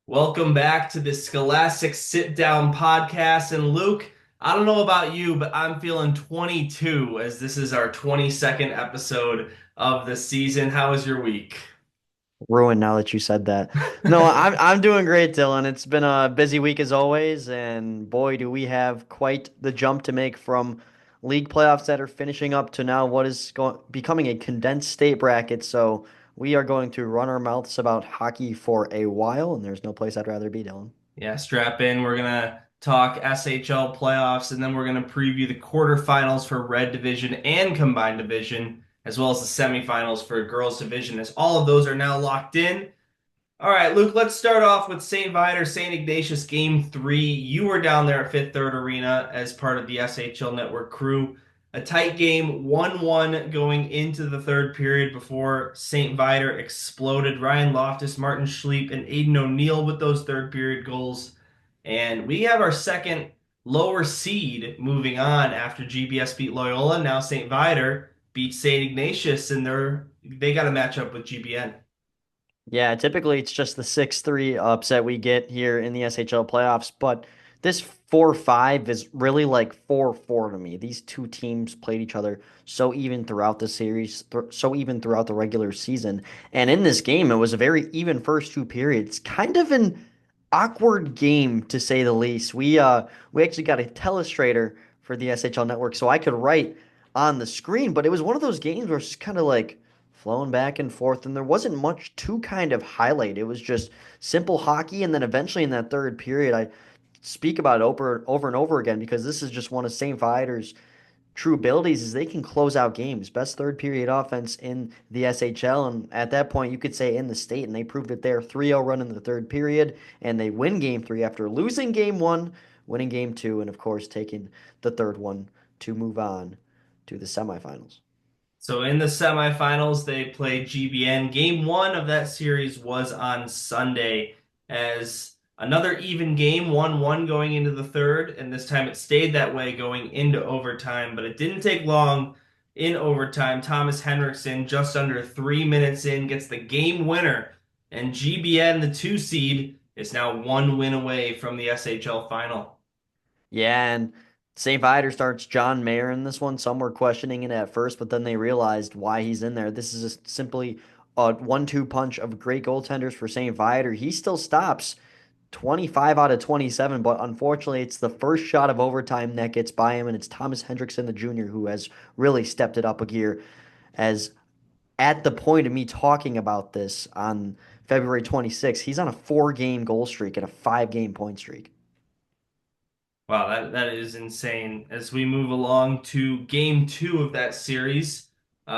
Welcome back to the Scholastic Sit-Down podcast. And Luke, I don't know about you, but I'm feeling 22 as this is our 22nd episode of the season. How was your week? Ruined now that you said that. No, I'm doing great, Dylan. It's been a busy week as always, and boy, do we have quite the jump to make from league playoffs that are finishing up to now what is becoming a condensed state bracket. So we are going to run our mouths about hockey for a while, and there's no place I'd rather be, Dylan. Yeah, strap in. We're gonna talk SHL playoffs, and then we're gonna preview the quarterfinals for Red Division and Combined Division, as well as the semifinals for Girls Division, as all of those are now locked in. All right, Luke, let's start off with St. Viator, St. Ignatius Game 3. You were down there at Fifth Third Arena as part of the SHL Network crew. A tight game, 1-1 going into the third period before St. Viator exploded. Ryan Loftus, Martin Schleep, and Aiden O'Neill with those third period goals. And we have our second lower seed moving on after GBS beat Loyola. Now St. Viator beats St. Ignatius, and they got a matchup with GBN. Yeah, typically it's just the 6-3 upset we get here in the SHL playoffs, but this 4-5 is really like 4-4 to me. These two teams played each other so even throughout the series, so even throughout the regular season. And in this game, it was a very even first two periods. Kind of an awkward game to say the least. We actually got a telestrator for the SHL network so I could write on the screen, but it was one of those games where it's just kind of like flowing back and forth, and there wasn't much to kind of highlight. It was just simple hockey, and then eventually in that third period, I speak about it over and over again because this is just one of St. Viator's true abilities is they can close out games. Best third period offense in the SHL, and at that point, you could say in the state, and they proved it there. 3-0 run in the third period, and they win game three after losing game one, winning game two, and of course, taking the third one to move on to the semifinals. So in the semifinals, they played GBN. Game one of that series was on Sunday as another even game, 1-1 going into the third, and this time it stayed that way going into overtime, but it didn't take long in overtime. Thomas Henriksen, just under 3 minutes in, gets the game winner, and GBN, the two seed, is now one win away from the SHL final. Yeah, and St. Viator starts John Mayer in this one. Some were questioning it at first, but then they realized why he's in there. This is just simply a 1-2 punch of great goaltenders for St. Viator. He still stops 25 out of 27, but unfortunately, it's the first shot of overtime that gets by him, and it's Thomas Hendrickson, the junior, who has really stepped it up a gear. As at the point of me talking about this on February 26th, he's on a 4-game goal streak and a 5-game point streak. Wow, that is insane. As we move along to game two of that series,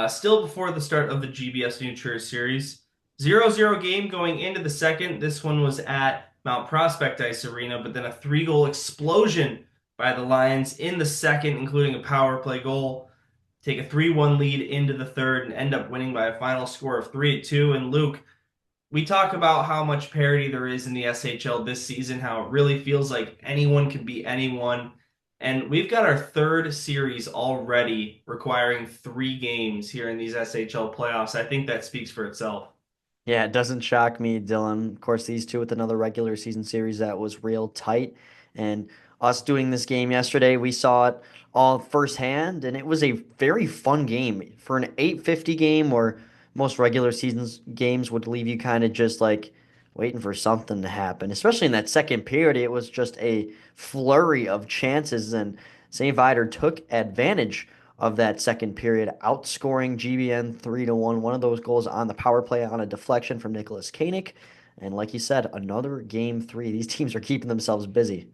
still before the start of the GBS New Trier series, 0-0 game going into the second. This one was at Mount Prospect Ice Arena, but then a three-goal explosion by the Lions in the second, including a power play goal. Take a 3-1 lead into the third and end up winning by a final score of 3-2. And Luke, we talk about how much parity there is in the SHL this season, how it really feels like anyone can beat anyone. And we've got our third series already requiring 3 games here in these SHL playoffs. I think that speaks for itself. Yeah, it doesn't shock me, Dylan. Of course, these two with another regular season series that was real tight. And us doing this game yesterday, we saw it all firsthand, and it was a very fun game. For an 850 game where most regular seasons games would leave you kind of just like waiting for something to happen. Especially in that second period, it was just a flurry of chances, and St. Viator took advantage of that second period, outscoring GBN 3-1. One of those goals on the power play on a deflection from Nicholas Koenig. And like you said, another game three. These teams are keeping themselves busy.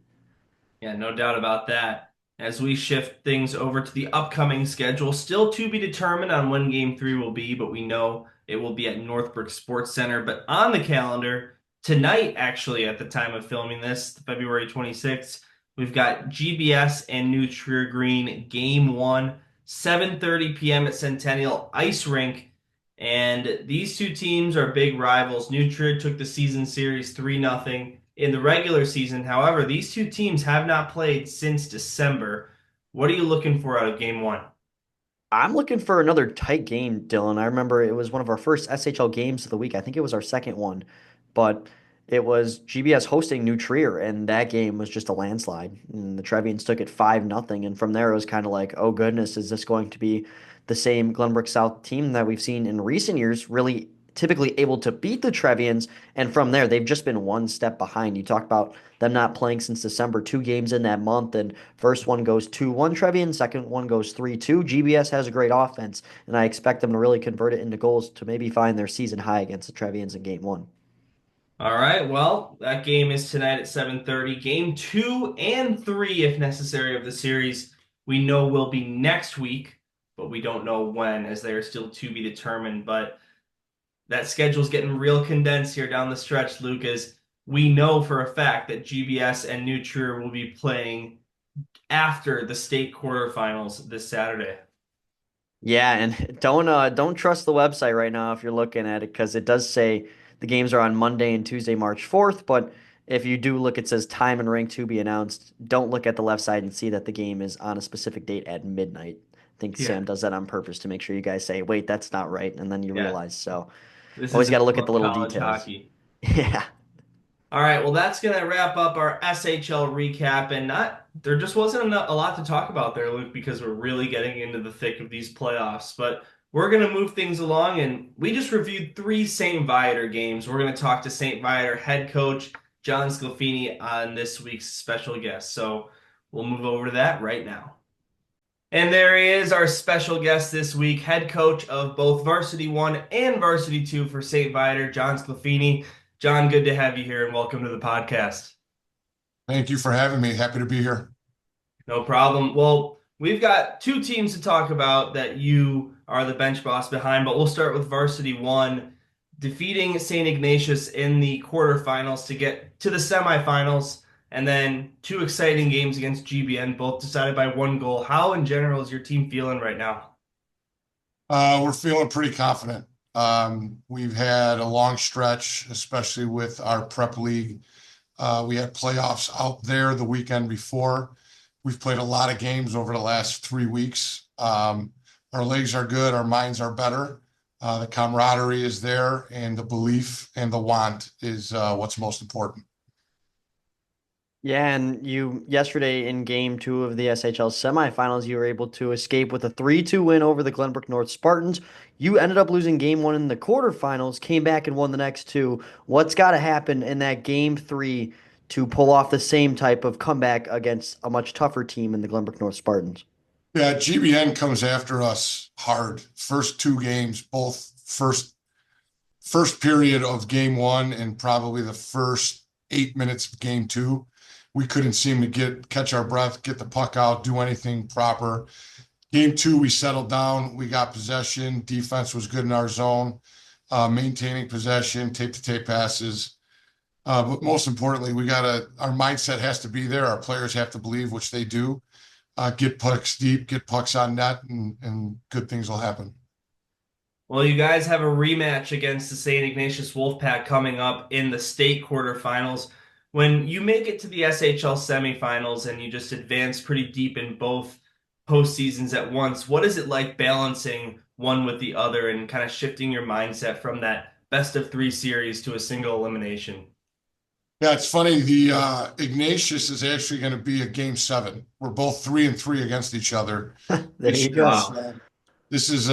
Yeah, no doubt about that. As we shift things over to the upcoming schedule, still to be determined on when game three will be, but we know it will be at Northbrook Sports Center. But on the calendar, tonight, actually, at the time of filming this, February 26th, we've got GBS and New Trier Green game one, 7:30 p.m. at Centennial Ice Rink. And these two teams are big rivals. New Trier took the season series 3-0 in the regular season. However, these two teams have not played since December. What are you looking for out of game one? I'm looking for another tight game, Dylan. I remember it was one of our first SHL games of the week. I think it was our second one, but it was GBS hosting New Trier, and that game was just a landslide. And the Trevians took it 5-0. And from there, it was kind of like, oh goodness, is this going to be the same Glenbrook South team that we've seen in recent years, really typically able to beat the Trevians? And from there, they've just been one step behind. You talked about them not playing since December, 2 games in that month, and first one goes 2-1 Trevian, second one goes 3-2. GBS has a great offense, and I expect them to really convert it into goals to maybe find their season high against the Trevians in game one. All right, well, that game is tonight at 7:30. Game 2 and 3, if necessary, of the series we know will be next week, but we don't know when, as they are still to be determined. But that schedule's getting real condensed here down the stretch, Luke, as we know for a fact that GBS and New Trier will be playing after the state quarterfinals this Saturday. Yeah, and don't trust the website right now if you're looking at it because it does say the games are on Monday and Tuesday, March 4th, but if you do look, it says time and rank to be announced. Don't look at the left side and see that the game is on a specific date at midnight. I think Yeah, Sam does that on purpose to make sure you guys say, "Wait, that's not right," and then you yeah. realize. So, This always got isn't to look at the pro little college details. hockey. Yeah. All right, well, that's going to wrap up our SHL recap. And not there just wasn't a lot to talk about there, Luke, because we're really getting into the thick of these playoffs. But we're going to move things along, and we just reviewed 3 St. Viator games. We're going to talk to St. Viator head coach John Sclafini on this week's special guest. So we'll move over to that right now. And there he is, our special guest this week, head coach of both Varsity 1 and Varsity 2 for St. Viator, John Sclafini. John, good to have you here and welcome to the podcast. Thank you for having me. Happy to be here. No problem. Well, we've got 2 teams to talk about that you are the bench boss behind, but we'll start with Varsity 1, defeating St. Ignatius in the quarterfinals to get to the semifinals, and then 2 exciting games against GBN, both decided by 1 goal. How, in general, is your team feeling right now? We're feeling pretty confident. We've had a long stretch, especially with our prep league. We had playoffs out there the weekend before. We've played a lot of games over the last 3 weeks. Our legs are good. Our minds are better. The camaraderie is there, and the belief and the want is what's most important. Yeah, and you yesterday in game two of the SHL semifinals, you were able to escape with a 3-2 win over the Glenbrook North Spartans. You ended up losing game one in the quarterfinals, came back and won the next two. What's got to happen in that game three to pull off the same type of comeback against a much tougher team in the Glenbrook North Spartans? Yeah, GBN comes after us hard. First 2 games, both first period of game one and probably the first 8 minutes of game two. We couldn't seem to catch our breath, get the puck out, do anything proper. Game two, we settled down. We got possession. Defense was good in our zone, maintaining possession, tape-to-tape passes. But most importantly, our mindset has to be there. Our players have to believe, which they do. Get pucks deep, get pucks on net, and good things will happen. Well, you guys have a rematch against the St. Ignatius Wolfpack coming up in the state quarterfinals. When you make it to the SHL semifinals and you just advance pretty deep in both postseasons at once, what is it like balancing one with the other and kind of shifting your mindset from that best of 3 series to a single elimination? Yeah, it's funny. The Ignatius is actually going to be a game 7. We're both 3-3 against each other There this you year. go. Wow. This is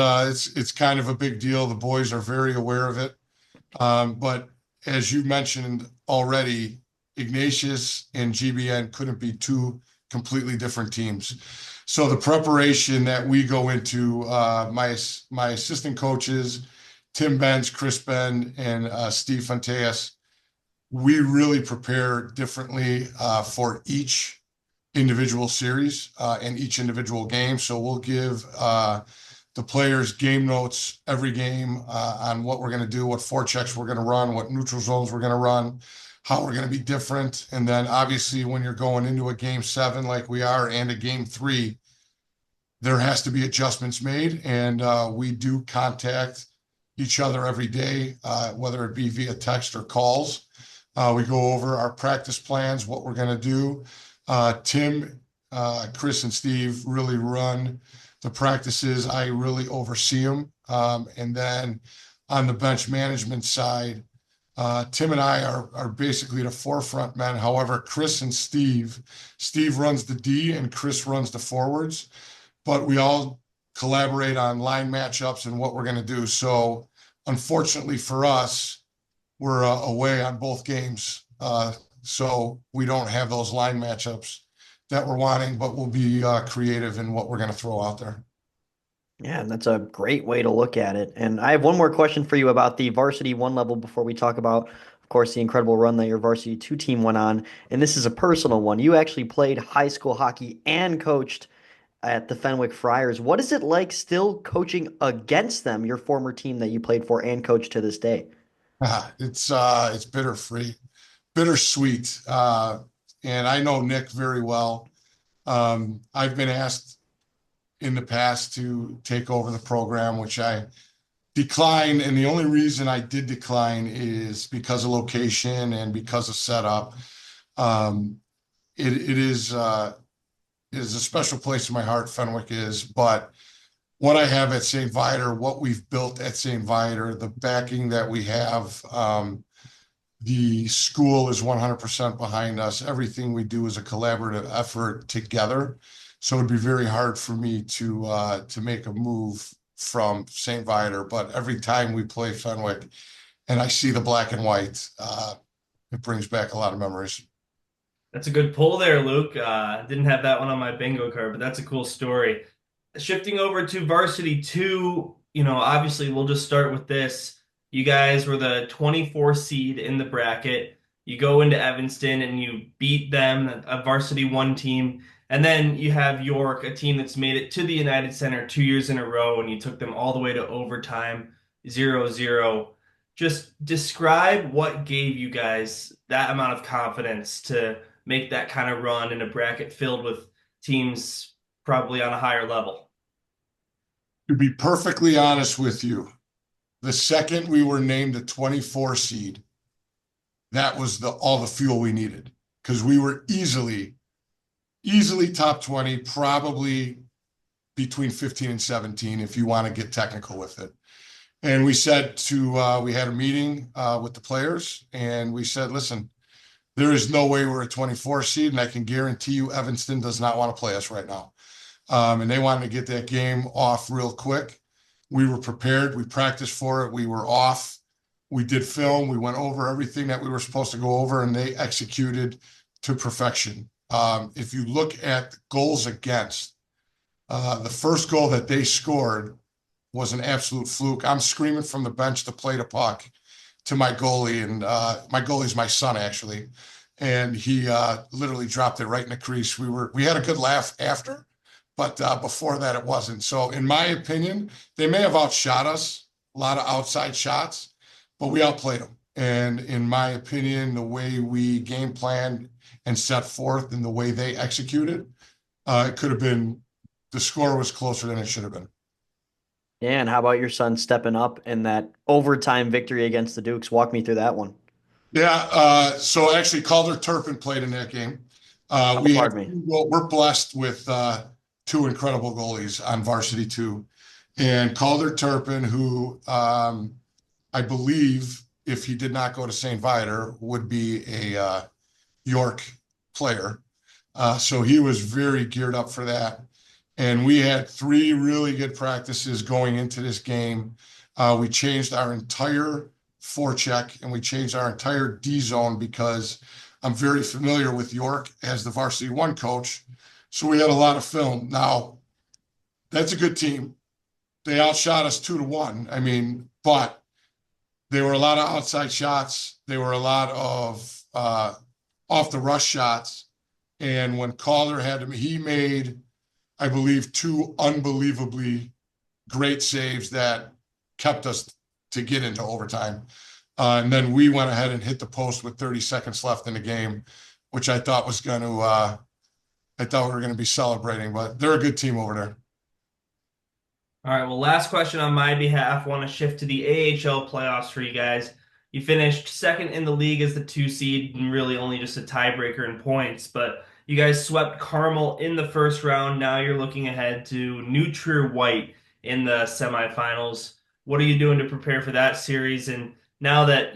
it's kind of a big deal. The boys are very aware of it. But as you mentioned already, Ignatius and GBN couldn't be 2 completely different teams. So the preparation that we go into, my assistant coaches, Tim Benz, Chris Ben, and Steve Fonteas, we really prepare differently for each individual series and each individual game. So we'll give the players game notes every game on what we're going to do, what forechecks we're going to run, what neutral zones we're going to run, how we're going to be different. And then obviously when you're going into a game 7 like we are and a game 3, there has to be adjustments made. And we do contact each other every day, whether it be via text or calls. We go over our practice plans, what we're going to do. Tim, Chris, and Steve really run the practices. I really oversee them. And then on the bench management side, Tim and I are basically the forefront men. However, Chris and Steve runs the D and Chris runs the forwards, but we all collaborate on line matchups and what we're going to do. So unfortunately for us, we're away on both games. So we don't have those line matchups that we're wanting, but we'll be creative in what we're going to throw out there. Yeah, and that's a great way to look at it. And I have one more question for you about the varsity one level before we talk about, of course, the incredible run that your varsity two team went on. And this is a personal one. You actually played high school hockey and coached at the Fenwick Friars. What is it like still coaching against them, your former team that you played for and coach to this day? It's bittersweet. And I know Nick very well. I've been asked in the past to take over the program, which I declined. And the only reason I did decline is because of location and because of setup. Um, it is a special place in my heart, Fenwick is, but what I have at St. Viator, what we've built at St. Viator, the backing that we have, the school is 100% behind us. Everything we do is a collaborative effort together. So it'd be very hard for me to make a move from St. Viator. But every time we play Fenwick and I see the black and white, it brings back a lot of memories. That's a good pull there, Luke. Didn't have that one on my bingo card, but that's a cool story. Shifting over to varsity two, obviously we'll just start with this. You guys were the 24 seed in the bracket. You go into Evanston and you beat them, a varsity one team. And then you have York, a team that's made it to the United Center 2 years in a row, and you took them all the way to overtime, 0-0. Just describe what gave you guys that amount of confidence to make that kind of run in a bracket filled with teams probably on a higher level. To be perfectly honest with you, the second we were named a 24 seed, that was all the fuel we needed because we were easily top 20, probably between 15 and 17 if you want to get technical with it. And we we had a meeting with the players and we said, listen, there is no way we're a 24 seed, and I can guarantee you Evanston does not want to play us right now. And they wanted to get that game off real quick. We were prepared. We practiced for it. We were off. We did film. We went over everything that we were supposed to go over, and they executed to perfection. If you look at goals against, the first goal that they scored was an absolute fluke. I'm screaming from the bench to play the puck to my goalie, and my goalie's my son actually, and he literally dropped it right in the crease. We had a good laugh after, but before that it wasn't. So in my opinion, they may have outshot us, a lot of outside shots, but we outplayed them. And in my opinion, the way we game planned and set forth and the way they executed, it could have been, the score was closer than it should have been. Yeah, and how about your son stepping up in that overtime victory against the Dukes? Walk me through that one. Yeah, so actually Calder Turpin played in that game. Oh, We have pardon me. we're blessed with two incredible goalies on varsity two. And Calder Turpin, who I believe if he did not go to St. Viator would be a York player. So he was very geared up for that. And we had three really good practices going into this game. We changed our entire forecheck and we changed our entire D zone because I'm very familiar with York as the varsity one coach. So we had a lot of film. Now, that's a good team. They outshot us 2-1. I mean, but there were a lot of outside shots. There were a lot of off the rush shots. And when Calder had him, he made, I believe, two unbelievably great saves that kept us to get into overtime. And then we went ahead and hit the post with 30 seconds left in the game, which I thought was going to, I thought we were going to be celebrating, but they're a good team over there. All right, well, last question on my behalf. I want to shift to the AHL playoffs for you guys. You finished second in the league as the two seed and really only just a tiebreaker in points, but you guys swept Carmel in the first round. Now you're looking ahead to New Trier White in the semifinals. What are you doing to prepare for that series? And now that,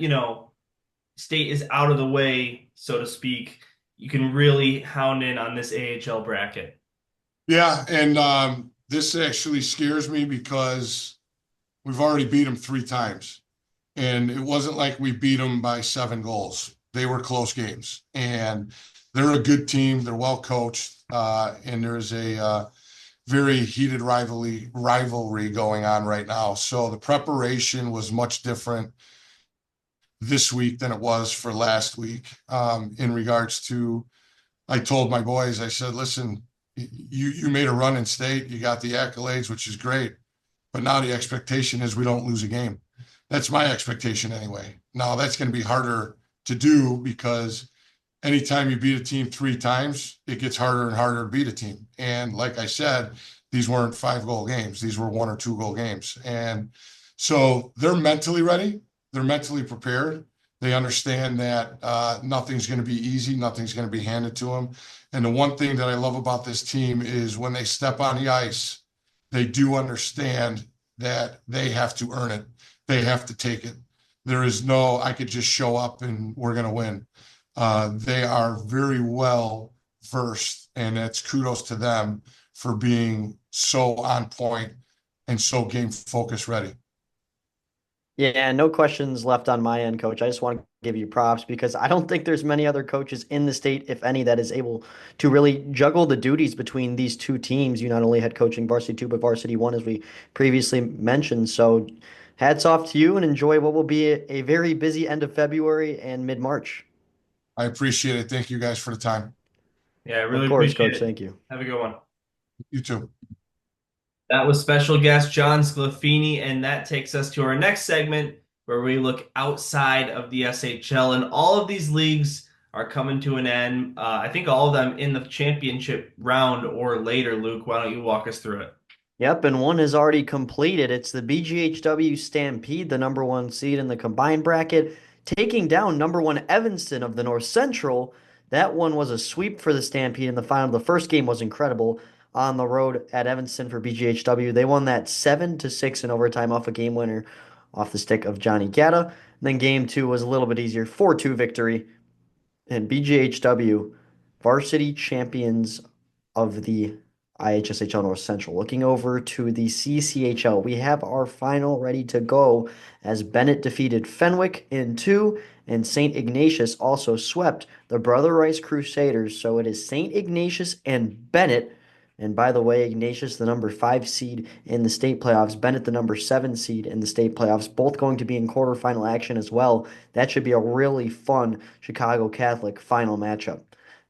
State is out of the way, so to speak, you can really hound in on this AHL bracket. Yeah, and this actually scares me because we've already beat them 3 times. And it wasn't like we beat them by 7 goals. They were close games. And they're a good team. They're well coached. And there's a very heated rivalry going on right now. So the preparation was much different this week than it was for last week. In regards to, I told my boys, I said, listen, you made a run in state, you got the accolades, which is great, but now the expectation is we don't lose a game. That's my expectation anyway. Now that's going to be harder to do because anytime you beat a team 3 times, it gets harder and harder to beat a team. And like I said, these weren't 5 goal games. These were 1 or 2 goal games. And so they're mentally ready. They're mentally prepared. They understand that nothing's going to be easy. Nothing's going to be handed to them. And the one thing that I love about this team is when they step on the ice, they do understand that they have to earn it. They have to take it. There is no, I could just show up and we're going to win. They are very well versed, and it's kudos to them for being so on point and so game focus ready. Yeah, no questions left on my end, coach. I just want to give you props because I don't think there's many other coaches in the state, if any, that is able to really juggle the duties between these two teams. You not only had coaching varsity two, but varsity one, as we previously mentioned. So hats off to you and enjoy what will be a very busy end of February and mid-March. I appreciate it. Thank you guys for the time. Yeah, I Of really course, appreciate coach. it. Thank you. Have a good one. You too. That was special guest John Sclafini, and that takes us to our next segment where we look outside of the SHL. And all of these leagues are coming to an end. I think all of them in the championship round or later. Luke, why don't you walk us through it? Yep, and one is already completed. It's the BGHW Stampede, the number one seed in the combined bracket, taking down number one Evanston of the North Central. That one was a sweep for the Stampede in the final. The first game was incredible on the road at Evanston for BGHW. They won that 7-6 in overtime off a game winner off the stick of Johnny Gatta. And then game two was a little bit easier, 4-2 victory. And BGHW varsity champions of the IHSHL North Central. Looking over to the CCHL, we have our final ready to go as Bennett defeated Fenwick in two, and St. Ignatius also swept the Brother Rice Crusaders. So it is St. Ignatius and Bennett. And by the way, Ignatius, the number 5 seed in the state playoffs, Bennett, the number 7 seed in the state playoffs, both going to be in quarterfinal action as well. That should be a really fun Chicago Catholic final matchup.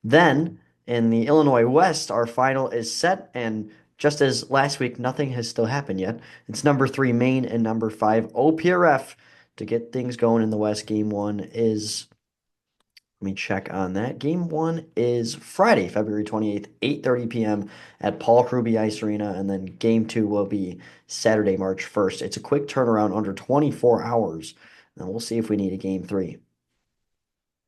Then in the Illinois West, our final is set, and just as last week, nothing has still happened yet. It's number 3 Maine and number 5 OPRF to get things going in the West. Game one is, let me check on that. Game one is Friday, February 28th, 8:30 p.m. at Paul Hruby Ice Arena, and then game two will be Saturday, March 1st. It's a quick turnaround, under 24 hours, and we'll see if we need a game three.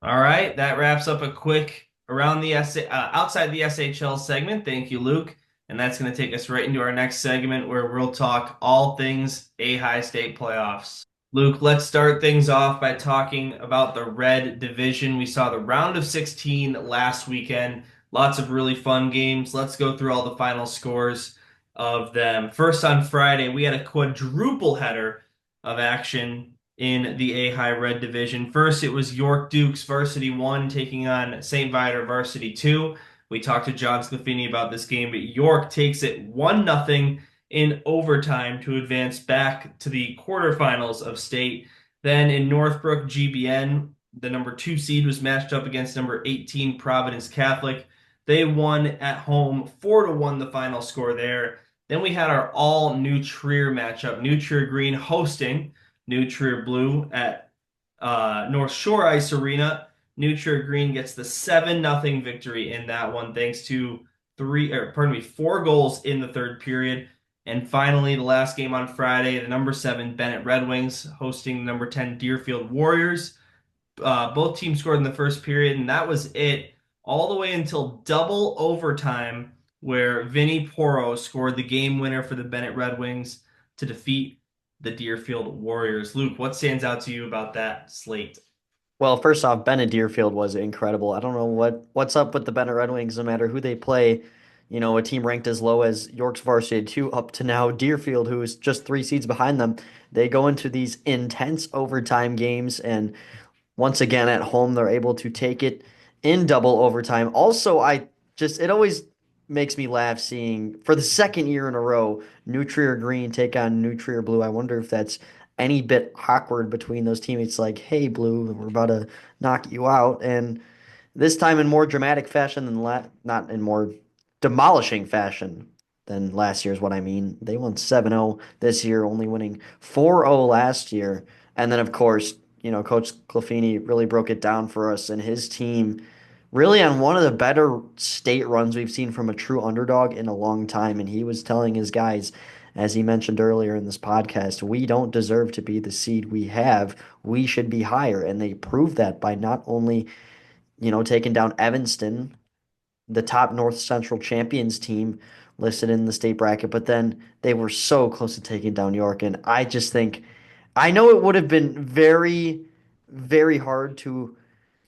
All right, that wraps up a quick around the outside the SHL segment. Thank you, Luke. And that's going to take us right into our next segment where we'll talk all things A-High State playoffs. Luke, let's start things off by talking about the Red Division. We saw the round of 16 last weekend. Lots of really fun games. Let's go through all the final scores of them. First on Friday, we had a quadruple header of action in the A-High Red Division. First, it was York Dukes Varsity 1 taking on St. Viator Varsity 2. We talked to John Sclafini about this game, but York takes it 1-0 in overtime to advance back to the quarterfinals of state. Then in Northbrook GBN, the number 2 seed was matched up against number 18 Providence Catholic. They won at home 4-1 the final score there. Then we had our all New Trier matchup. New Trier Green hosting New Trier Blue at North Shore Ice Arena. New Trier Green gets the 7-0 victory in that one, thanks to 4 goals in the third period. And finally, the last game on Friday, the number 7 Bennett Red Wings hosting the number 10 Deerfield Warriors. Both teams scored in the first period, and that was it, all the way until double overtime, where Vinny Poro scored the game winner for the Bennett Red Wings to defeat the Deerfield Warriors. Luke, what stands out to you about that slate? Well, first off, Bennett Deerfield was incredible. I don't know what's up with the Bennett Red Wings, no matter who they play. A team ranked as low as York's varsity 2 up to now Deerfield, who is just 3 seeds behind them. They go into these intense overtime games, and once again at home, they're able to take it in double overtime. Also, it always makes me laugh seeing for the second year in a row, Nutrier Green take on Nutrier Blue. I wonder if that's any bit awkward between those teammates, like, hey, Blue, we're about to knock you out. And this time in more dramatic fashion than not in more demolishing fashion than last year is what I mean. They won 7-0 this year, only winning 4-0 last year. And then of course, Coach Sclafini really broke it down for us and his team really on one of the better state runs we've seen from a true underdog in a long time. And he was telling his guys, as he mentioned earlier in this podcast, we don't deserve to be the seed we have. We should be higher. And they proved that by not only taking down Evanston, the top North Central champions team listed in the state bracket, but then they were so close to taking down York. And I just think, I know it would have been very, very hard to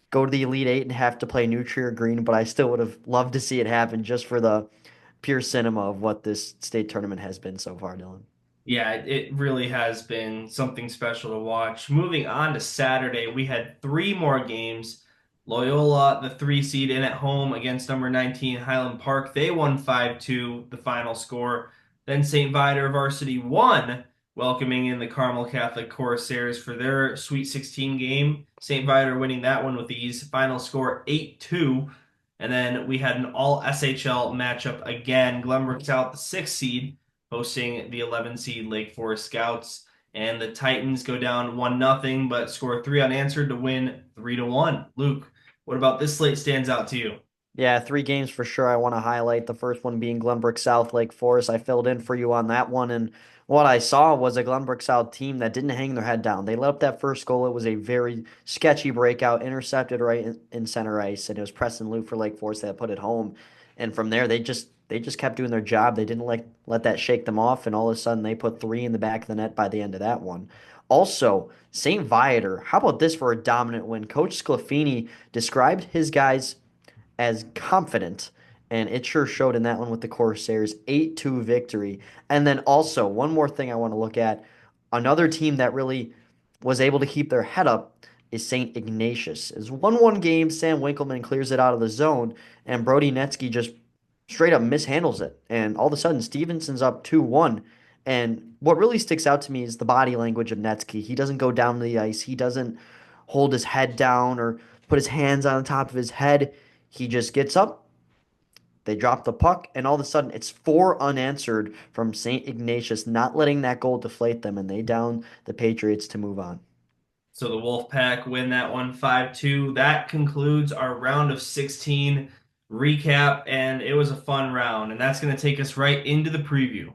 go to the Elite Eight and have to play Nutria Green, but I still would have loved to see it happen just for the pure cinema of what this state tournament has been so far, Dylan. Yeah, it really has been something special to watch. Moving on to Saturday, we had three more games. Loyola, the 3 seed, in at home against number 19 Highland Park. They won 5-2, the final score. Then St. Viator Varsity won, welcoming in the Carmel Catholic Corsairs for their Sweet 16 game. St. Viator winning that one with ease. Final score 8-2. And then we had an all SHL matchup again. Glenbrook South, the 6 seed, hosting the 11 seed Lake Forest Scouts. And the Titans go down 1-0, but score three unanswered to win 3-1. Luke, what about this slate stands out to you? Yeah, 3 games for sure I want to highlight. The first one being Glenbrook South Lake Forest. I filled in for you on that one, and what I saw was a Glenbrook South team that didn't hang their head down. They let up that first goal. It was a very sketchy breakout, intercepted right in center ice, and it was Preston Lou for Lake Forest that put it home. And from there, they just kept doing their job. They didn't let that shake them off, and all of a sudden they put 3 in the back of the net by the end of that one. Also, St. Viator, how about this for a dominant win? Coach Sclafini described his guys as confident, and it sure showed in that one with the Corsairs 8-2 victory. And then also, one more thing I want to look at, another team that really was able to keep their head up is St. Ignatius. It's 1-1 game, Sam Winkleman clears it out of the zone, and Brody Netsky just straight up mishandles it. And all of a sudden, Stevenson's up 2-1. And what really sticks out to me is the body language of Netsky. He doesn't go down to the ice. He doesn't hold his head down or put his hands on the top of his head. He just gets up, they drop the puck, and all of a sudden it's 4 unanswered from St. Ignatius, not letting that goal deflate them, and they down the Patriots to move on. So the Wolfpack win that one 5-2. That concludes our round of 16 recap, and it was a fun round. And that's going to take us right into the preview.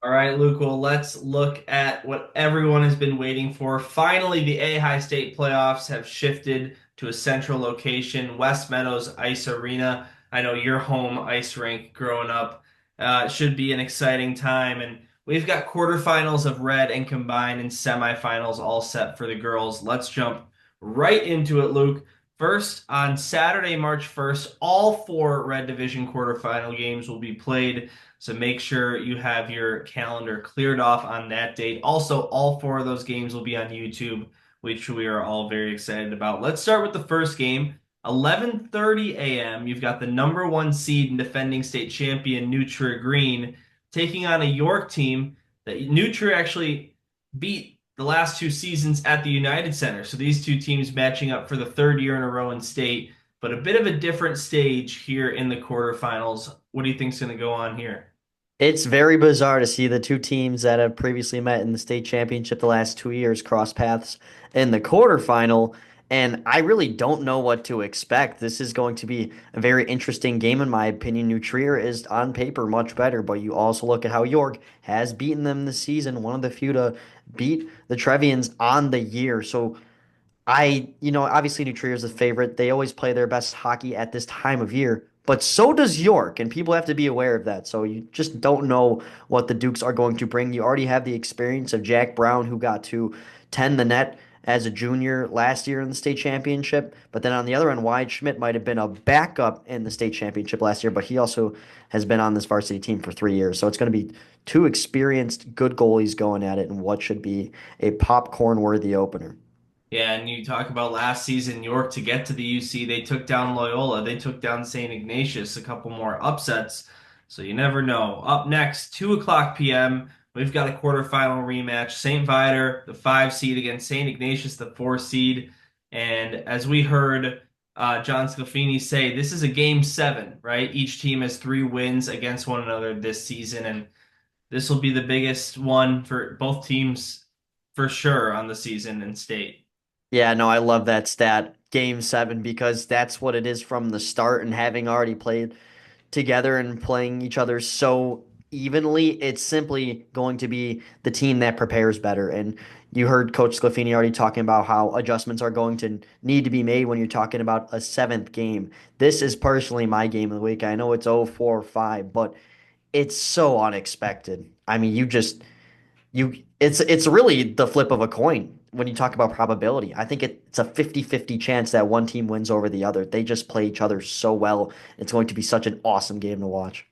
All right, Luke, well, let's look at what everyone has been waiting for. Finally, the A-High State playoffs have shifted to a central location, West Meadows Ice Arena. I know your home ice rink growing up. It should be an exciting time. And we've got quarterfinals of red and combined and semifinals all set for the girls. Let's jump right into it, Luke. First, on Saturday, March 1st, all four Red Division quarterfinal games will be played. So make sure you have your calendar cleared off on that date. Also, all four of those games will be on YouTube, which we are all very excited about. Let's start with the first game. 11:30 a.m. You've got the number 1 seed and defending state champion Nutria Green taking on a York team that Nutria actually beat the last 2 seasons at the United Center. So these two teams matching up for the third year in a row in state, but a bit of a different stage here in the quarterfinals. What do you think's going to go on here? It's very bizarre to see the two teams that have previously met in the state championship the last 2 years cross paths in the quarterfinal, and I really don't know what to expect. This is going to be a very interesting game, in my opinion. New Trier is on paper much better, but you also look at how York has beaten them this season, one of the few to beat the Trevians on the year. So obviously New Trier is the favorite. They always play their best hockey at this time of year, but so does York, and people have to be aware of that. So you just don't know what the Dukes are going to bring. You already have the experience of Jack Brown, who got to tend the net as a junior last year in the state championship. But then on the other end, Wyatt Schmidt might have been a backup in the state championship last year, but he also has been on this varsity team for 3 years. So it's going to be two experienced, good goalies going at it in what should be a popcorn-worthy opener. Yeah, and you talk about last season, York to get to the UC, they took down Loyola, they took down St. Ignatius, a couple more upsets. So you never know. Up next, 2 o'clock p.m., we've got a quarterfinal rematch. St. Viator, the 5 seed against St. Ignatius, the 4 seed. And as we heard John Sclafini say, this is a game 7, right? Each team has 3 wins against one another this season, and this will be the biggest one for both teams for sure on the season in state. Yeah, no, I love that stat, game 7, because that's what it is from the start. And having already played together and playing each other so evenly, it's simply going to be the team that prepares better. And you heard Coach Sclafini already talking about how adjustments are going to need to be made when you're talking about a seventh game. This is personally my game of the week. I know it's 0-4-5, but it's so unexpected. I mean, it's really the flip of a coin when you talk about probability. I think it's a 50-50 chance that one team wins over the other. They just play each other so well. It's going to be such an awesome game to watch.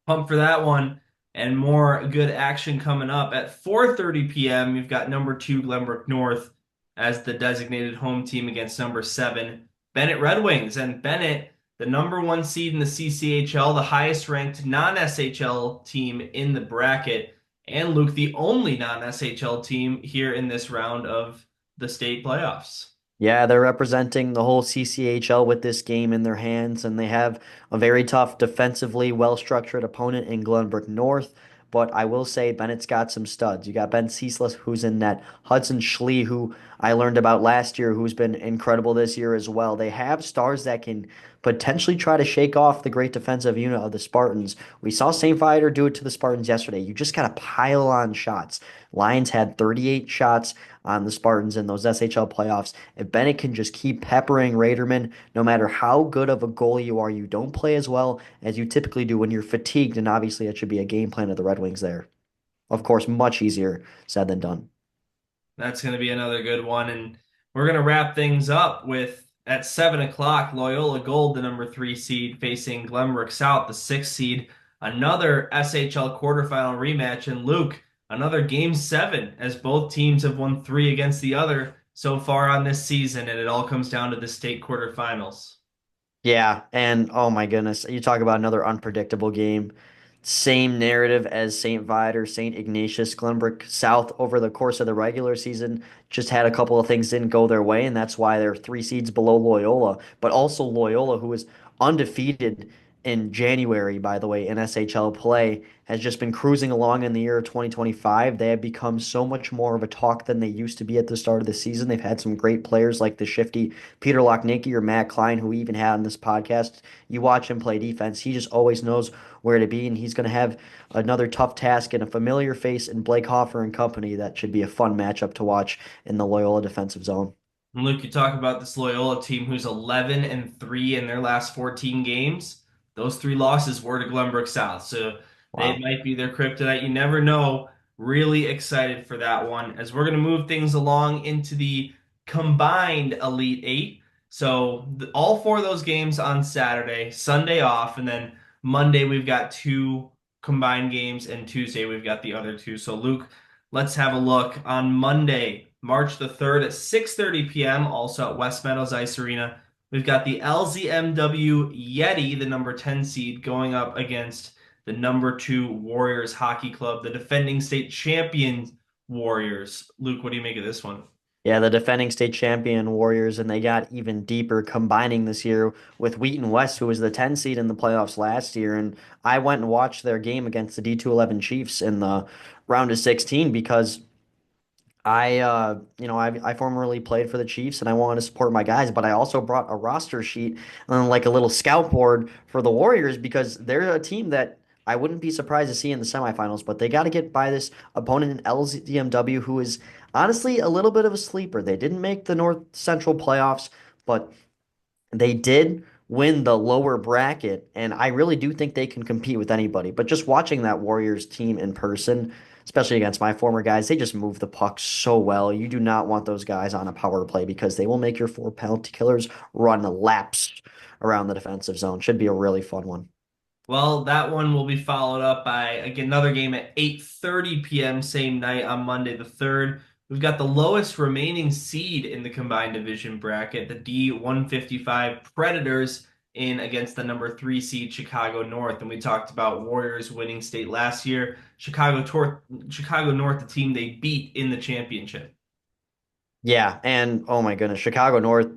Pump for that one and more good action coming up at 4:30 p.m. You've got number 2 Glenbrook North as the designated home team against number 7 Bennett Red Wings. And Bennett, the number 1 seed in the CCHL, the highest ranked non-SHL team in the bracket, and Luke, the only non-SHL team here in this round of the state playoffs. Yeah, they're representing the whole CCHL with this game in their hands, and they have a very tough, defensively well-structured opponent in Glenbrook North. But I will say Bennett's got some studs. You got Ben Ceaseless, who's in net. Hudson Schlee, who I learned about last year, who's been incredible this year as well. They have stars that can potentially try to shake off the great defensive unit of the Spartans. We saw St. Viator do it to the Spartans yesterday. You just got to pile on shots. Lions had 38 shots on the Spartans in those SHL playoffs. If Bennett can just keep peppering Raderman, no matter how good of a goalie you are, you don't play as well as you typically do when you're fatigued, and obviously it should be a game plan of the Red Wings there. Of course, much easier said than done. That's going to be another good one. And we're going to wrap things up with at 7 o'clock, Loyola Gold, the number 3 seed, facing Glenbrook South, the 6th seed. Another SHL quarterfinal rematch. And Luke, another game 7, as both teams have won 3 against the other so far on this season. And it all comes down to the state quarterfinals. Yeah, and oh my goodness, you talk about another unpredictable game. Same narrative as St. Viator, St. Ignatius, Glenbrook South over the course of the regular season just had a couple of things didn't go their way, and that's why they're 3 seeds below Loyola. But also Loyola, who is undefeated in January, by the way, in SHL play, has just been cruising along in the year of 2025. They have become so much more of a talk than they used to be at the start of the season. They've had some great players like the shifty Peter Lochnicki or Matt Klein, who we even had on this podcast. You watch him play defense, he just always knows where to be, and he's going to have another tough task and a familiar face in Blake Hoffer and company. That should be a fun matchup to watch in the Loyola defensive zone. And Luke, you talk about this Loyola team who's 11-3 in their last 14 games. Those 3 losses were to Glenbrook South. So they Wow. might be their kryptonite. You never know. Really excited for that one as we're going to move things along into the combined Elite Eight. So all 4 of those games on Saturday, Sunday off, and then Monday we've got 2 combined games, and Tuesday we've got the other 2. So Luke, let's have a look on Monday, March the 3rd at 6:30 p.m., also at West Meadows Ice Arena. We've got the LZMW Yeti, the number 10 seed, going up against the number 2 Warriors Hockey Club, the defending state champion Warriors. Luke, what do you make of this one? Yeah, the defending state champion Warriors, and they got even deeper combining this year with Wheaton West, who was the 10 seed in the playoffs last year. And I went and watched their game against the D211 Chiefs in the round of 16 because I formerly played for the Chiefs and I wanted to support my guys, but I also brought a roster sheet and like a little scout board for the Warriors because they're a team that I wouldn't be surprised to see in the semifinals, but they got to get by this opponent in LZDMW who is honestly a little bit of a sleeper. They didn't make the North Central playoffs, but they did win the lower bracket, and I really do think they can compete with anybody. But just watching that Warriors team in person, especially against my former guys. They just move the puck so well. You do not want those guys on a power play because they will make your four penalty killers run laps around the defensive zone. Should be a really fun one. Well, that one will be followed up by again another game at 8:30 p.m. same night on Monday the 3rd. We've got the lowest remaining seed in the combined division bracket, the D155 Predators in against the number 3 seed Chicago North. And we talked about Warriors winning state last year. Chicago North, the team they beat in the championship. Yeah, and oh my goodness, Chicago North,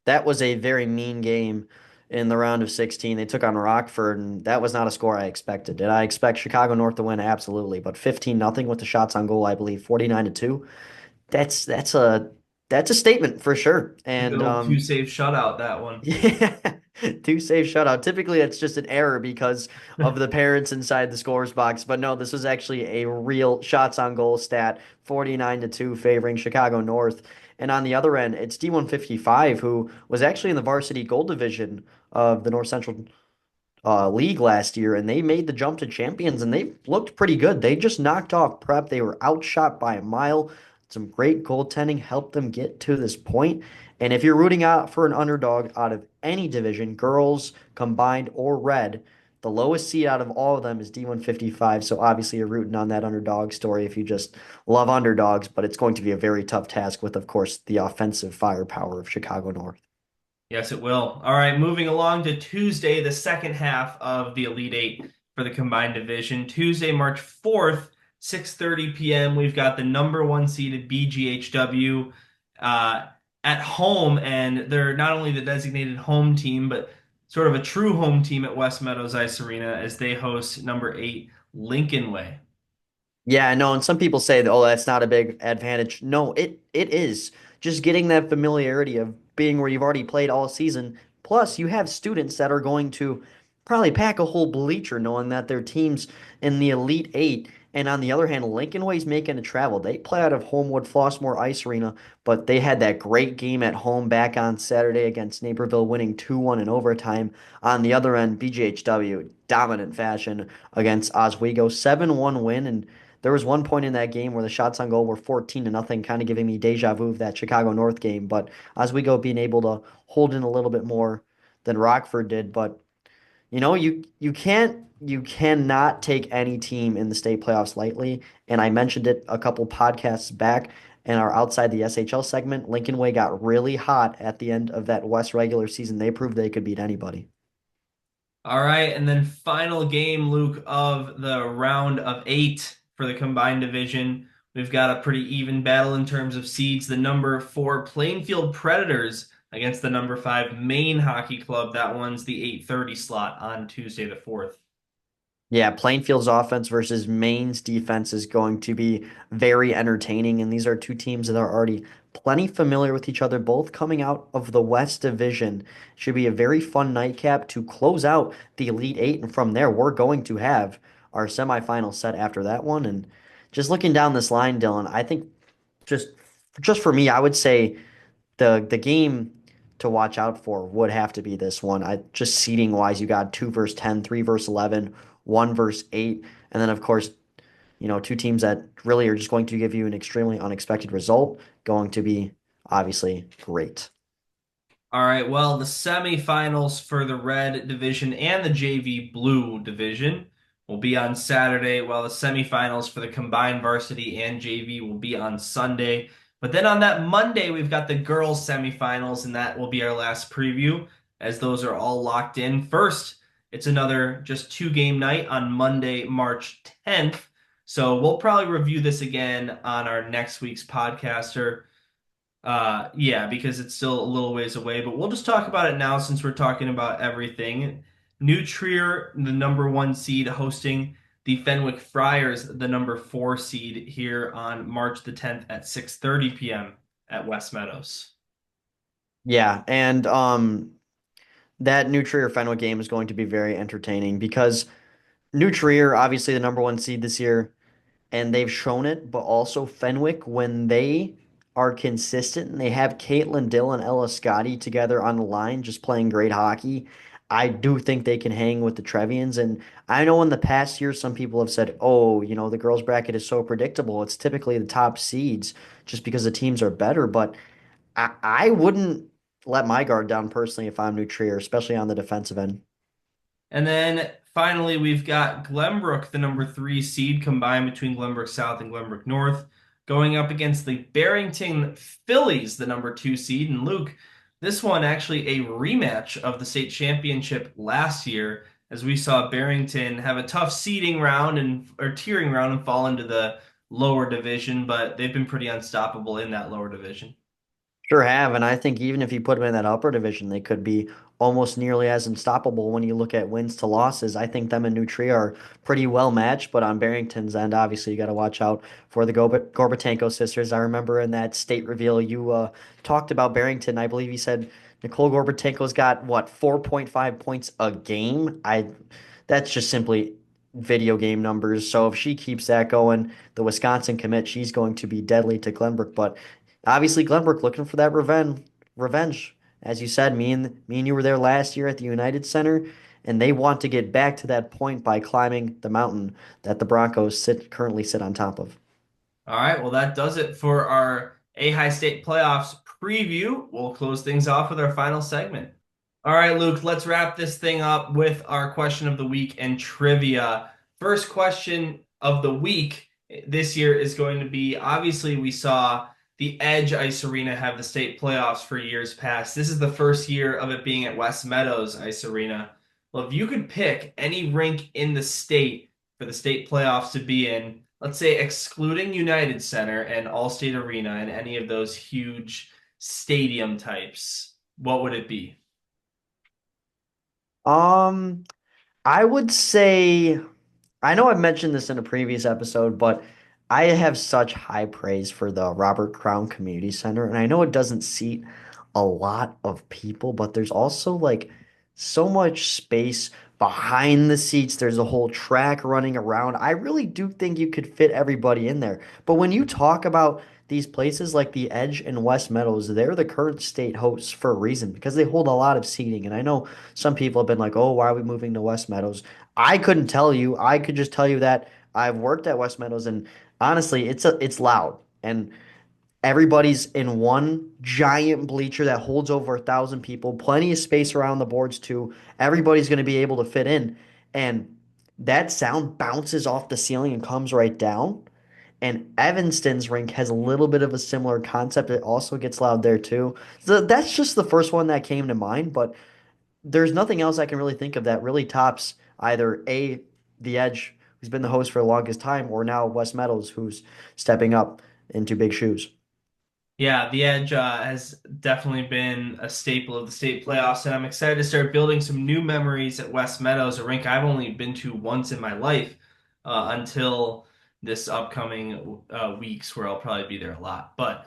that was a very mean game in the round of 16. They took on Rockford, and that was not a score I expected. Did I expect Chicago North to win? Absolutely. But 15-0 with the shots on goal, I believe, 49-2. That's that's a that's a statement for sure. Good And old two save shutout, that one. yeah, two save shutout. Typically, it's just an error because of the parents inside the scores box. But no, this was actually a real shots on goal stat, 49-2 favoring Chicago North. And on the other end, it's D155, who was actually in the varsity gold division of the North Central league last year, and they made the jump to champions, and they looked pretty good. They just knocked off Prep. They were outshot by a mile. Some great goaltending helped them get to this point. And if you're rooting out for an underdog out of any division, girls, combined, or red, the lowest seed out of all of them is D155. So obviously you're rooting on that underdog story if you just love underdogs, but it's going to be a very tough task with, of course, the offensive firepower of Chicago North. Yes, it will. All right, moving along to Tuesday, the second half of the Elite Eight for the combined division. Tuesday, March 4th, 6:30 p.m. We've got the number one seeded BGHW uh, at home, and they're not only the designated home team, but sort of a true home team at West Meadows Ice Arena as they host number 8 Lincoln Way. Yeah, I know, and some people say that, oh, that's not a big advantage. No, it is. Just getting that familiarity of being where you've already played all season. Plus, you have students that are going to probably pack a whole bleacher knowing that their team's in the Elite Eight. And on the other hand, Lincoln Way's making a travel. They play out of Homewood Flossmoor Ice Arena, but they had that great game at home back on Saturday against Naperville, winning 2-1 in overtime. On the other end, BGHW, dominant fashion against Oswego, 7-1 win, and there was one point in that game where the shots on goal were 14-0, kind of giving me deja vu of that Chicago North game. But Oswego being able to hold in a little bit more than Rockford did. But you cannot take any team in the state playoffs lightly. And I mentioned it a couple podcasts back in our outside the SHL segment. Lincoln Way got really hot at the end of that West regular season. They proved they could beat anybody. All right, and then final game, Luke, of the round of 8 for the combined division. We've got a pretty even battle in terms of seeds. The number 4 Plainfield Predators against the number 5 Maine Hockey Club. That one's the 8:30 slot on Tuesday the 4th. Yeah, Plainfield's offense versus Maine's defense is going to be very entertaining. And these are two teams that are already plenty familiar with each other, both coming out of the West Division. Should be a very fun nightcap to close out the Elite Eight. And from there, we're going to have our semifinal set after that one. And just looking down this line, Dylan, I think just just for me, I would say the game to watch out for would have to be this one. I just seeding wise, you got 2 versus 10, 3 versus 11, 1 versus 8, and then of course, two teams that really are just going to give you an extremely unexpected result, going to be obviously great. All right, well, the semifinals for the Red Division and the JV Blue Division will be on Saturday, while the semifinals for the combined varsity and JV will be on Sunday. But then on that Monday, we've got the girls semifinals, and that will be our last preview as those are all locked in. First, it's another just 2 game night on Monday, March 10th. So we'll probably review this again on our next week's podcast. Yeah, because it's still a little ways away, but we'll just talk about it now since we're talking about everything. New Trier, the number 1 seed, hosting the Fenwick Friars, the number 4 seed, here on March the 10th at 6:30 p.m. at West Meadows. Yeah, and that New Trier Fenwick game is going to be very entertaining because New Trier, obviously the number 1 seed this year, and they've shown it, but also Fenwick, when they are consistent and they have Caitlin Dill and Ella Scotty together on the line just playing great hockey, I do think they can hang with the Trevians. And I know in the past year, some people have said, oh, the girls' bracket is so predictable. It's typically the top seeds just because the teams are better. But I wouldn't let my guard down personally if I'm New Trier, especially on the defensive end. And then finally, we've got Glenbrook, the number three seed, combined between Glenbrook South and Glenbrook North, going up against the Barrington Phillies, the number two seed. And Luke, this one actually a rematch of the state championship last year, as we saw Barrington have a tough seeding round and or tiering round and fall into the lower division, but they've been pretty unstoppable in that lower division. Sure have, and I think even if you put them in that upper division, they could be almost nearly as unstoppable when you look at wins to losses. I think them and Nutria are pretty well matched, but on Barrington's end, obviously you got to watch out for the Gorbatenko sisters. I remember in that state reveal you talked about Barrington. I believe you said Nicole Gorbatenko's got what 4.5 points a game. That's just simply video game numbers. So if she keeps that going, the Wisconsin commit, she's going to be deadly to Glenbrook, but. Obviously, Glenbrook looking for that revenge. As you said, me and you were there last year at the United Center, and they want to get back to that point by climbing the mountain that the Broncos currently sit on top of. All right, well, that does it for our A-High State playoffs preview. We'll close things off with our final segment. All right, Luke, let's wrap this thing up with our question of the week and trivia. First question of the week this year is going to be obviously, we saw the Edge Ice Arena have the state playoffs for years past. This is the first year of it being at West Meadows Ice Arena. Well, if you could pick any rink in the state for the state playoffs to be in, let's say excluding United Center and Allstate Arena and any of those huge stadium types, what would it be? Um, I would say I know I've mentioned this in a previous episode, but I have such high praise for the Robert Crown Community Center. And I know it doesn't seat a lot of people, but there's also like so much space behind the seats. There's a whole track running around. I really do think you could fit everybody in there. But when you talk about these places like the Edge and West Meadows, they're the current state hosts for a reason because they hold a lot of seating. And I know some people have been like, oh, why are we moving to West Meadows? I couldn't tell you. I could just tell you that I've worked at West Meadows, and honestly, it's loud, and everybody's in one giant bleacher that holds over 1,000 people. Plenty of space around the boards too. Everybody's going to be able to fit in, and that sound bounces off the ceiling and comes right down. And Evanston's rink has a little bit of a similar concept. It also gets loud there too. So that's just the first one that came to mind, but there's nothing else I can really think of that really tops either the Edge, who's been the host for the longest time, or now Wes Meadows, who's stepping up into big shoes. Yeah, the Edge has definitely been a staple of the state playoffs, and I'm excited to start building some new memories at West Meadows, a rink I've only been to once in my life until this upcoming weeks, where I'll probably be there a lot. But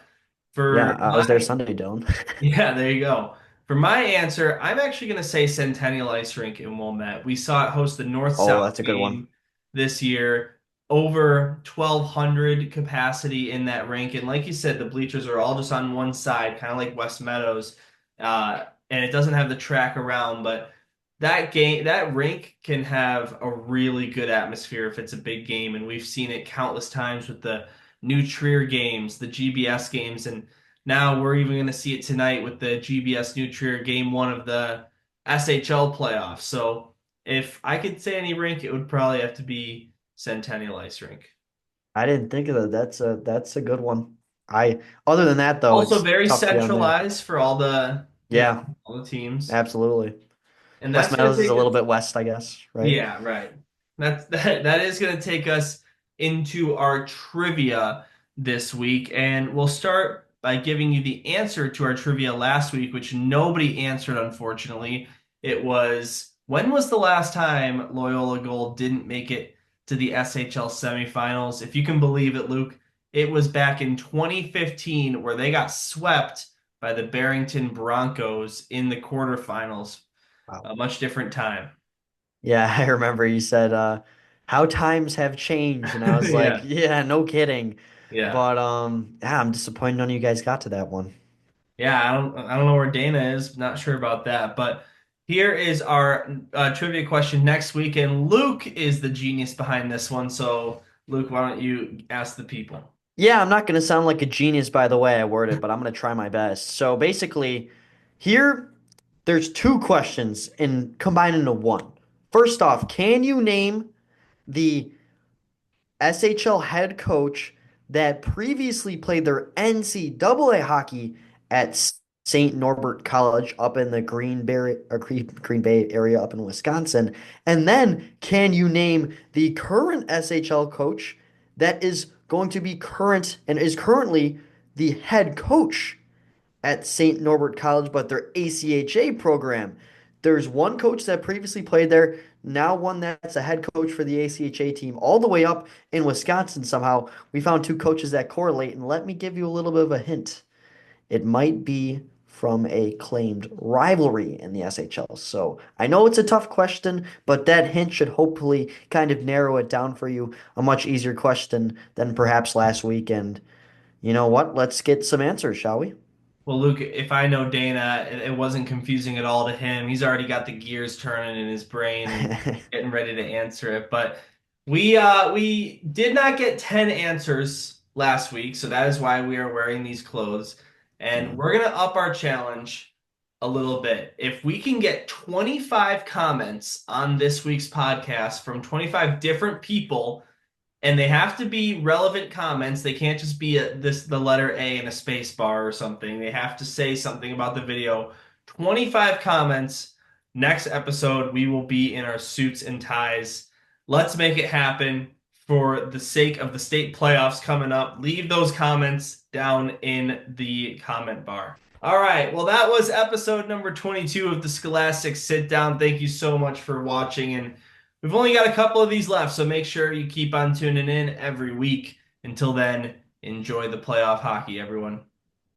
Yeah, for I was there my Sunday, Dylan. yeah, there you go. For my answer, I'm actually going to say Centennial Ice Rink in Wilmette. We saw it host the Oh, North-South that's a good one. game this year, over 1,200 capacity in that rink. And like you said, the bleachers are all just on one side, kind of like West Meadows. And it doesn't have the track around, but that rink can have a really good atmosphere if it's a big game. And we've seen it countless times with the New Trier games, the GBS games, and now we're even going to see it tonight with the GBS New Trier game one of the SHL playoffs. So if I could say any rink, it would probably have to be Centennial Ice Rink. I didn't think of that. That's a good one. I Other than that though, Also it's very tough to be on there. centralized for all the, Yeah, all the teams. absolutely. And West that's going to Meadows is a take little us bit west, I guess, right? Yeah, right. That is going to take us into our trivia this week, and we'll start by giving you the answer to our trivia last week, which nobody answered, unfortunately. It was when was the last time Loyola Gold didn't make it to the SHL semifinals? If you can believe it, Luke, it was back in 2015 where they got swept by the Barrington Broncos in the quarterfinals. Wow. A much different time. Yeah, I remember you said how times have changed, and I was like, Yeah. yeah, no kidding. Yeah. But yeah, I'm disappointed none of you guys got to that one. Yeah, I don't know where Dana is. Not sure about that, but Here is our trivia question next week, and Luke is the genius behind this one. So, Luke, why don't you ask the people? Yeah, I'm not going to sound like a genius by the way I word it, but I'm going to try my best. So basically, here there's two questions and combined into one. First off, can you name the SHL head coach that previously played their NCAA hockey at St. Norbert College up in the Green Bay area up in Wisconsin? And then can you name the current SHL coach that is going to be current and is currently the head coach at St. Norbert College, but their ACHA program? There's one coach that previously played there, now one that's a head coach for the ACHA team, all the way up in Wisconsin somehow. We found two coaches that correlate, and let me give you a little bit of a hint. It might be from a claimed rivalry in the SHL. So I know it's a tough question, but that hint should hopefully kind of narrow it down for you. A much easier question than perhaps last week. And you know what? Let's get some answers, shall we? Well, Luke, if I know Dana, it wasn't confusing at all to him. He's already got the gears turning in his brain and getting ready to answer it. But we did not get 10 answers last week, so that is why we are wearing these clothes. And Hmm. we're gonna up our challenge a little bit. If we can get 25 comments on this week's podcast from 25 different people, and they have to be relevant comments. They can't just be the letter A and a space bar or something. They have to say something about the video. 25 comments. Next episode, we will be in our suits and ties. Let's make it happen for the sake of the state playoffs coming up. Leave those comments down in the comment bar. All right. Well, that was episode number 22 of the Scholastic Sit Down. Thank you so much for watching, and we've only got a couple of these left, so make sure you keep on tuning in every week. Until then, enjoy the playoff hockey, everyone.